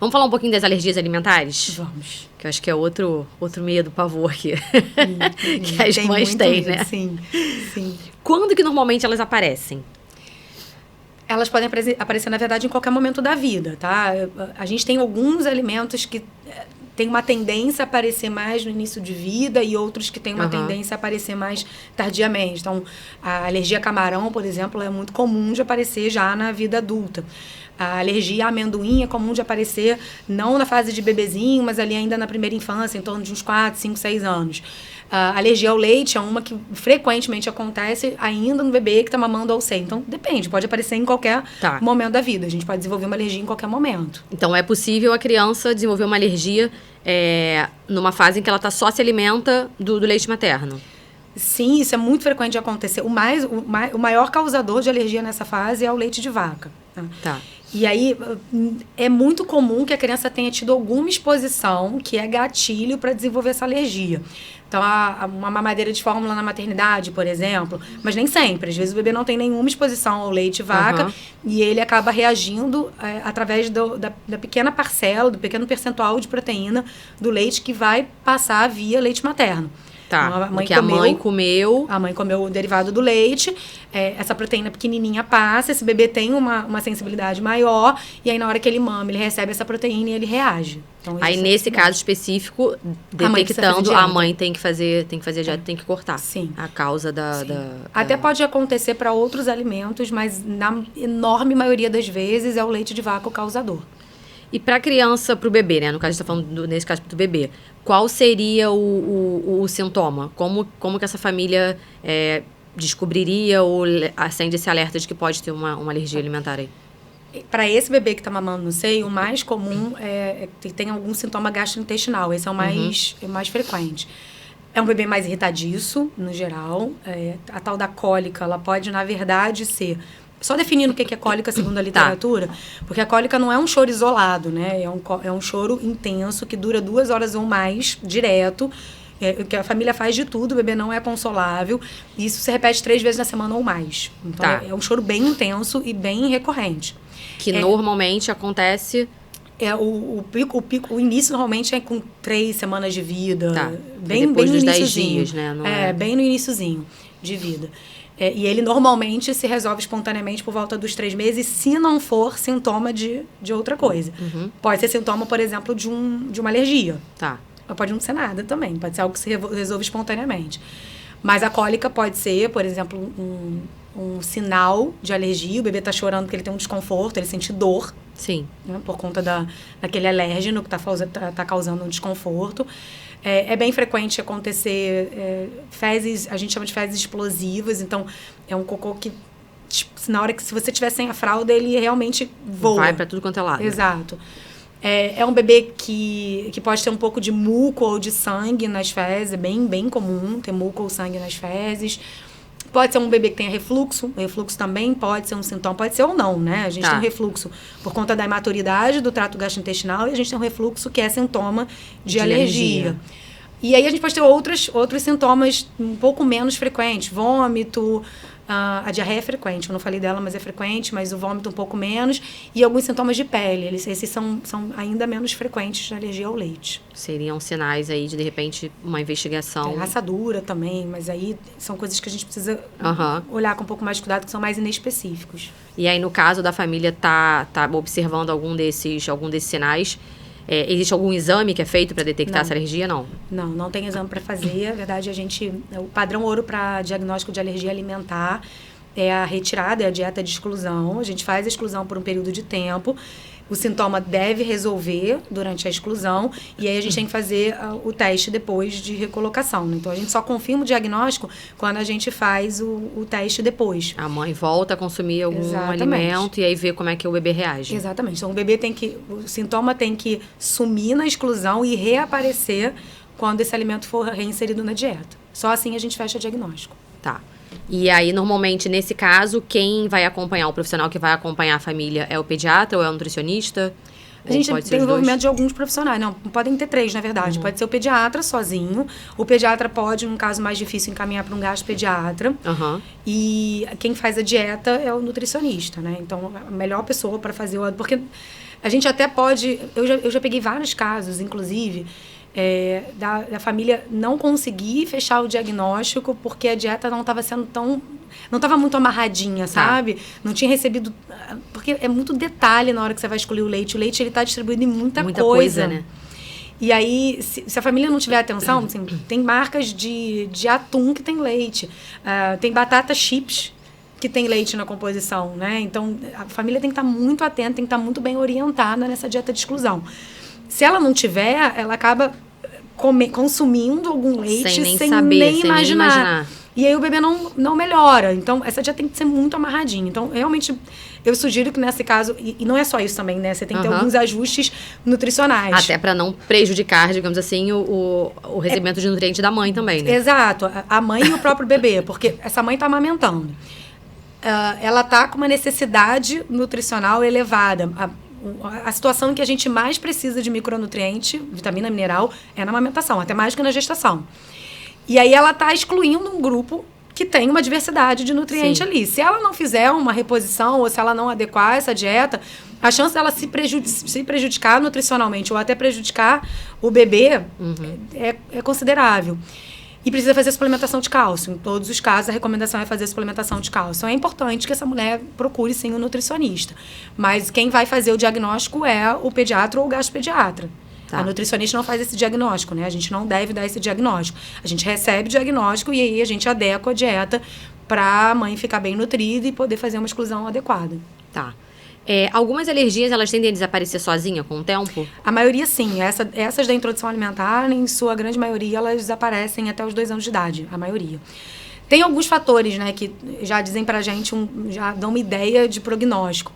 Vamos falar um pouquinho das alergias alimentares? Vamos. Que eu acho que é outro medo, pavor que as mães têm, né? Sim. Quando que normalmente elas aparecem? Elas podem aparecer, na verdade, em qualquer momento da vida, tá? A gente tem alguns alimentos que tem uma tendência a aparecer mais no início de vida e outros que têm uma tendência a aparecer mais tardiamente. Então, a alergia a camarão, por exemplo, é muito comum de aparecer já na vida adulta. A alergia a amendoim é comum de aparecer não na fase de bebezinho, mas ali ainda na primeira infância, em torno de uns 4, 5, 6 anos. A alergia ao leite é uma que frequentemente acontece ainda no bebê que está mamando ao seio. Então, depende, pode aparecer em qualquer momento da vida. A gente pode desenvolver uma alergia em qualquer momento. Então, é possível a criança desenvolver uma alergia numa fase em que ela só se alimenta do leite materno? Sim, isso é muito frequente de acontecer. O maior causador de alergia nessa fase é o leite de vaca. Tá. E aí, é muito comum que a criança tenha tido alguma exposição que é gatilho para desenvolver essa alergia. Então, uma mamadeira de fórmula na maternidade, por exemplo, mas nem sempre. Às vezes o bebê não tem nenhuma exposição ao leite vaca e ele acaba reagindo através da pequena parcela, do pequeno percentual de proteína do leite que vai passar via leite materno. Tá, porque a mãe comeu... A mãe comeu o derivado do leite, essa proteína pequenininha passa, esse bebê tem uma sensibilidade maior, e aí na hora que ele mama, ele recebe essa proteína e ele reage. Então, aí nesse caso específico, detectando, a mãe tem que fazer dieta, tem que cortar. Sim. A causa Até pode acontecer para outros alimentos, mas na enorme maioria das vezes é o leite de vaca o causador. E para a criança, para o bebê, né? No caso, a gente está falando, nesse caso, do bebê. Qual seria o sintoma? Como que essa família descobriria ou acende esse alerta de que pode ter uma alergia alimentar aí? Para esse bebê que está mamando no seio, o mais comum é que tem algum sintoma gastrointestinal. Esse é o mais frequente. É um bebê mais irritadiço, no geral. A tal da cólica, ela pode, na verdade, ser... Só definindo o que é cólica segundo a literatura, porque a cólica não é um choro isolado, né? É um choro intenso que dura 2 horas ou mais, direto, que a família faz de tudo, o bebê não é consolável, e isso se repete 3 vezes na semana ou mais. Então, é um choro bem intenso e bem recorrente. Que normalmente acontece... O início normalmente é com 3 semanas de vida. Tá. Bem depois bem dos no 10 dias, né? Bem no iniciozinho de vida. E ele normalmente se resolve espontaneamente por volta dos 3 meses, se não for sintoma de outra coisa. Pode ser sintoma, por exemplo, de uma alergia. Tá. Mas pode não ser nada também. Pode ser algo que se resolve espontaneamente. Mas a cólica pode ser, por exemplo, um sinal de alergia. O bebê está chorando porque ele tem um desconforto, ele sente dor. Sim. Né, por conta daquele alérgeno que está causando um desconforto. É bem frequente acontecer fezes, a gente chama de fezes explosivas, então é um cocô que, tipo, na hora que se você tiver sem a fralda, ele realmente voa. Vai para tudo quanto é lado. Exato. É um bebê que pode ter um pouco de muco ou de sangue nas fezes, é bem comum ter muco ou sangue nas fezes. Pode ser um bebê que tenha refluxo. O refluxo também pode ser um sintoma. Pode ser ou não, né? A gente tem um refluxo por conta da imaturidade do trato gastrointestinal e a gente tem um refluxo que é sintoma de alergia. E aí a gente pode ter outros sintomas um pouco menos frequentes. Vômito, a diarreia é frequente. Eu não falei dela, mas é frequente. Mas o vômito um pouco menos. E alguns sintomas de pele. Esses são ainda menos frequentes de alergia ao leite. Seriam sinais aí de repente, uma investigação. Rassadura também. Mas aí são coisas que a gente precisa olhar com um pouco mais de cuidado, que são mais inespecíficos. E aí, no caso da família tá observando algum desses sinais... existe algum exame que é feito para detectar essa alergia? Não tem exame para fazer. Na verdade, o padrão ouro para diagnóstico de alergia alimentar é a retirada, é a dieta de exclusão. A gente faz a exclusão por um período de tempo. O sintoma deve resolver durante a exclusão e aí a gente tem que fazer o teste depois de recolocação. Né? Então, a gente só confirma o diagnóstico quando a gente faz o teste depois. A mãe volta a consumir algum alimento e aí vê como é que o bebê reage. Exatamente. Então, o sintoma tem que sumir na exclusão e reaparecer quando esse alimento for reinserido na dieta. Só assim a gente fecha o diagnóstico. Tá. E aí, normalmente, nesse caso, quem vai acompanhar, o profissional que vai acompanhar a família é o pediatra ou é o nutricionista? A gente tem o envolvimento de alguns profissionais. Não, podem ter 3, na verdade. Pode ser o pediatra sozinho. O pediatra pode, num caso mais difícil, encaminhar para um gastropediatra. E quem faz a dieta é o nutricionista, né? Então, a melhor pessoa para fazer porque A gente até pode... Eu já peguei vários casos, inclusive, da família não conseguir fechar o diagnóstico porque a dieta não estava sendo tão... Não estava muito amarradinha, sabe? Não tinha recebido... Porque é muito detalhe na hora que você vai escolher o leite. O leite, ele está distribuído em muita coisa, né? E aí, se a família não tiver atenção, assim, tem marcas de atum que tem leite. Tem batata chips que tem leite na composição, né? Então, a família tem que estar muito atenta, tem que estar muito bem orientada nessa dieta de exclusão. Se ela não tiver, ela acaba consumindo algum leite sem nem imaginar. E aí o bebê não melhora. Então, essa dieta tem que ser muito amarradinha. Então, realmente, eu sugiro que nesse caso... E não é só isso também, né? Você tem que ter alguns ajustes nutricionais. Até para não prejudicar, digamos assim, o recebimento de nutrientes da mãe também, né? Exato. A mãe e o próprio bebê. Porque essa mãe está amamentando. Ela está com uma necessidade nutricional elevada. A situação em que a gente mais precisa de micronutriente, vitamina mineral, é na amamentação. Até mais que na gestação. E aí ela está excluindo um grupo que tem uma diversidade de nutrientes ali. Se ela não fizer uma reposição ou se ela não adequar essa dieta, a chance dela se prejudicar nutricionalmente ou até prejudicar o bebê é considerável. E precisa fazer suplementação de cálcio. Em todos os casos, a recomendação é fazer suplementação de cálcio. Então, é importante que essa mulher procure, sim, um nutricionista. Mas quem vai fazer o diagnóstico é o pediatra ou o gastropediatra. A nutricionista não faz esse diagnóstico, né? A gente não deve dar esse diagnóstico. A gente recebe o diagnóstico e aí a gente adequa a dieta para a mãe ficar bem nutrida e poder fazer uma exclusão adequada. Tá. Algumas alergias, elas tendem a desaparecer sozinha com o tempo? A maioria, sim. Essas da introdução alimentar, em sua grande maioria, elas desaparecem até os 2 anos de idade. A maioria. Tem alguns fatores, né, que já dizem pra gente, já dão uma ideia de prognóstico.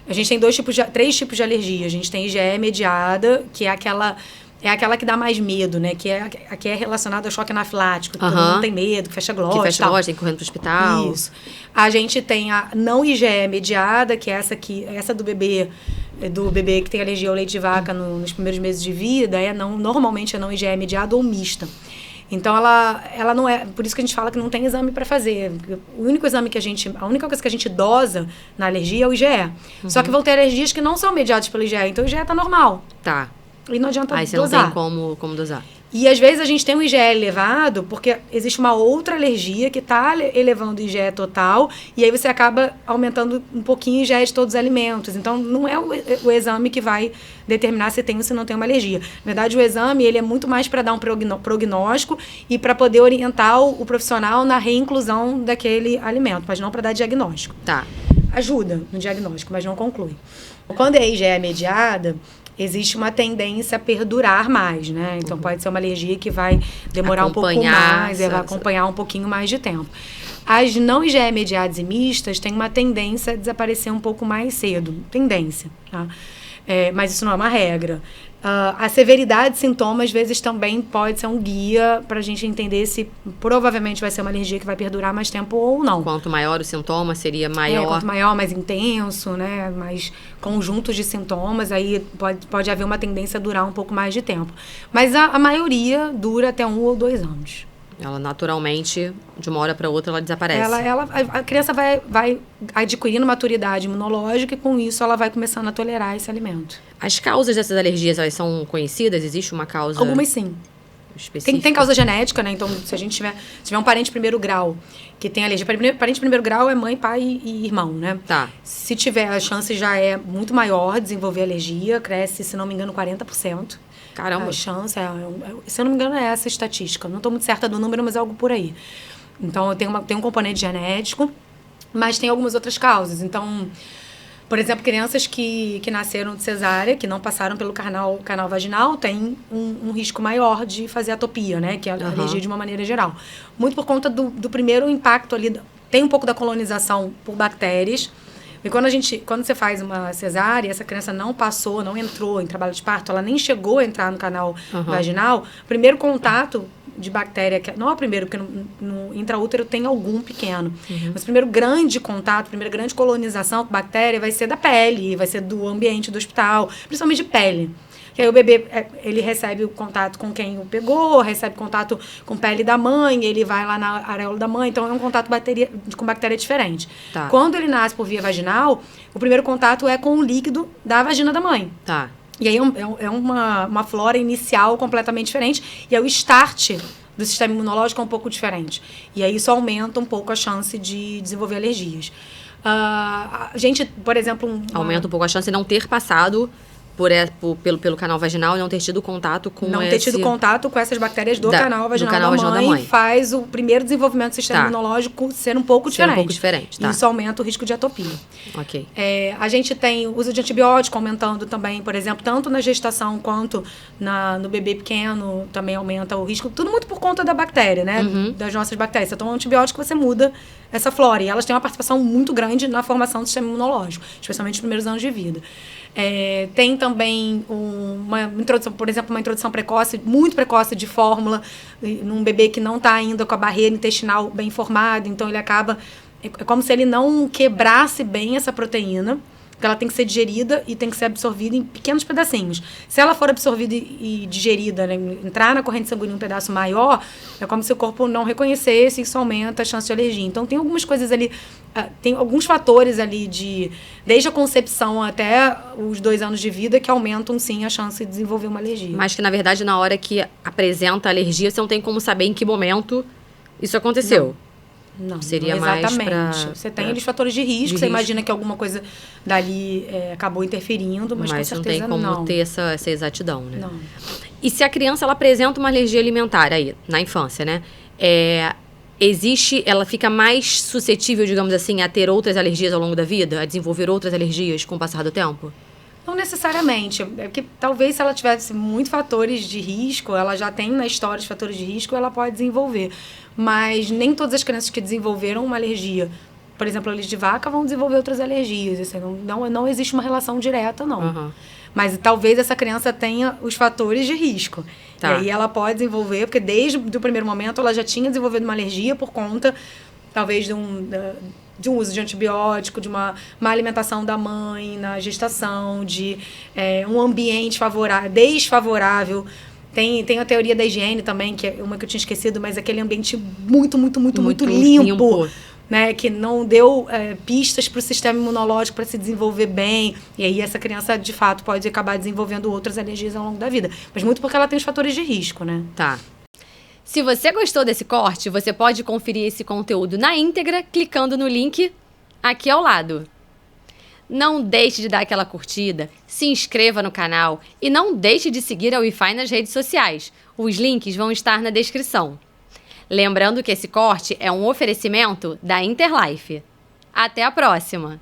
A gente tem 3 tipos de alergia. A gente tem IgE mediada, que é aquela que dá mais medo, né? Que é relacionada ao choque anafilático. Que todo mundo tem medo, que fecha glote. Que fecha glote, tem que correr pro hospital. Isso. A gente tem a não IgE mediada, que é essa do bebê que tem alergia ao leite de vaca nos primeiros meses de vida, normalmente é não IgE mediada ou mista. Então, ela não é... Por isso que a gente fala que não tem exame para fazer. A única coisa que a gente dosa na alergia é o IgE. Só que vão ter alergias que não são mediadas pelo IgE. Então, o IgE tá normal. Tá. E não adianta dosar. Aí você não tem como dosar. E, às vezes, a gente tem um IgE elevado porque existe uma outra alergia que está elevando o IgE total e aí você acaba aumentando um pouquinho o IgE de todos os alimentos. Então, não é o exame que vai determinar se tem ou se não tem uma alergia. Na verdade, o exame ele é muito mais para dar um prognóstico e para poder orientar o profissional na reinclusão daquele alimento, mas não para dar diagnóstico. Tá. Ajuda no diagnóstico, mas não conclui. Quando é IgE mediada, existe uma tendência a perdurar mais, né? Então, pode ser uma alergia que vai demorar um pouco mais, vai acompanhar um pouquinho mais de tempo. As não IgE mediadas e mistas têm uma tendência a desaparecer um pouco mais cedo. Tendência, tá? Mas isso não é uma regra. A severidade de sintomas, às vezes, também pode ser um guia para a gente entender se provavelmente vai ser uma alergia que vai perdurar mais tempo ou não. Quanto maior o sintoma, seria maior. Quanto maior, mais intenso, né? Mais conjuntos de sintomas, aí pode haver uma tendência a durar um pouco mais de tempo. Mas a maioria dura até 1 ou 2 anos. Ela naturalmente, de uma hora para outra, ela desaparece. A criança vai adquirindo maturidade imunológica e com isso ela vai começando a tolerar esse alimento. As causas dessas alergias, elas são conhecidas? Existe uma causa? Algumas sim. Específica? Tem causa genética, né? Então, se a gente tiver um parente de primeiro grau que tem alergia, parente de primeiro grau é mãe, pai e irmão, né? Tá. Se tiver, a chance já é muito maior de desenvolver alergia, cresce, se não me engano, 40%. Caramba. A chance, se eu não me engano, é essa estatística. Não estou muito certa do número, mas é algo por aí. Então, tem um componente genético, mas tem algumas outras causas. Então, por exemplo, crianças que nasceram de cesárea, que não passaram pelo canal vaginal, têm um risco maior de fazer atopia, né? Que é a alergia de uma maneira geral. Muito por conta do primeiro impacto ali. Tem um pouco da colonização por bactérias. E quando você faz uma cesárea, essa criança não entrou em trabalho de parto, ela nem chegou a entrar no canal vaginal, o primeiro contato de bactéria, não é o primeiro, porque no intraútero tem algum pequeno, mas o primeiro grande contato, a primeira grande colonização com bactéria vai ser da pele, vai ser do ambiente do hospital, principalmente de pele. Que aí o bebê, ele recebe o contato com quem o pegou, recebe contato com pele da mãe, ele vai lá na areola da mãe, então é um contato com bactéria diferente. Tá. Quando ele nasce por via vaginal, o primeiro contato é com o líquido da vagina da mãe. Tá. E aí é uma flora inicial completamente diferente, e aí o start do sistema imunológico é um pouco diferente. E aí isso aumenta um pouco a chance de desenvolver alergias. A gente, por exemplo... Aumenta um pouco a chance de não ter passado pelo canal vaginal e não ter tido contato com ter tido contato com essas bactérias do canal vaginal da mãe faz o primeiro desenvolvimento do sistema imunológico ser um pouco diferente. Tá. Isso aumenta o risco de atopia. Ok. A gente tem o uso de antibiótico aumentando também, por exemplo, tanto na gestação quanto no bebê pequeno, também aumenta o risco. Tudo muito por conta da bactéria, né? Das nossas bactérias. Você toma um antibiótico, você muda essa flora. E elas têm uma participação muito grande na formação do sistema imunológico, especialmente nos primeiros anos de vida. Tem também uma introdução, por exemplo, uma introdução precoce, muito precoce de fórmula, num bebê que não está ainda com a barreira intestinal bem formada, então ele acaba... É como se ele não quebrasse bem essa proteína, porque ela tem que ser digerida e tem que ser absorvida em pequenos pedacinhos. Se ela for absorvida e digerida, né, entrar na corrente sanguínea um pedaço maior, é como se o corpo não reconhecesse e isso aumenta a chance de alergia. Então, tem algumas coisas ali, tem alguns fatores ali desde a concepção até os 2 anos de vida que aumentam, sim, a chance de desenvolver uma alergia. Mas que, na verdade, na hora que apresenta a alergia, você não tem como saber em que momento isso aconteceu. Não, seria não exatamente. Mais você tem os fatores de risco, você imagina que alguma coisa dali acabou interferindo, mas com certeza não tem como ter essa exatidão, né? Não. E se a criança ela apresenta uma alergia alimentar aí, na infância, né? Ela fica mais suscetível, digamos assim, a ter outras alergias ao longo da vida? A desenvolver outras alergias com o passar do tempo? Não necessariamente, porque talvez se ela tivesse muitos fatores de risco, ela já tem na história os fatores de risco, ela pode desenvolver. Mas nem todas as crianças que desenvolveram uma alergia, por exemplo, alergia de vaca, vão desenvolver outras alergias. Assim, não existe uma relação direta, não. Uhum. Mas talvez essa criança tenha os fatores de risco. Tá. E aí ela pode desenvolver, porque desde o primeiro momento ela já tinha desenvolvido uma alergia por conta, talvez, de um uso de antibiótico, de uma má alimentação da mãe na gestação, de um ambiente desfavorável. Tem a teoria da higiene também, que é uma que eu tinha esquecido, mas aquele ambiente muito limpo. Né, que não deu pistas para o sistema imunológico para se desenvolver bem. E aí essa criança, de fato, pode acabar desenvolvendo outras alergias ao longo da vida. Mas muito porque ela tem os fatores de risco, né? Tá. Se você gostou desse corte, você pode conferir esse conteúdo na íntegra clicando no link aqui ao lado. Não deixe de dar aquela curtida, se inscreva no canal e não deixe de seguir a Wi-Fi nas redes sociais. Os links vão estar na descrição. Lembrando que esse corte é um oferecimento da Interlife. Até a próxima!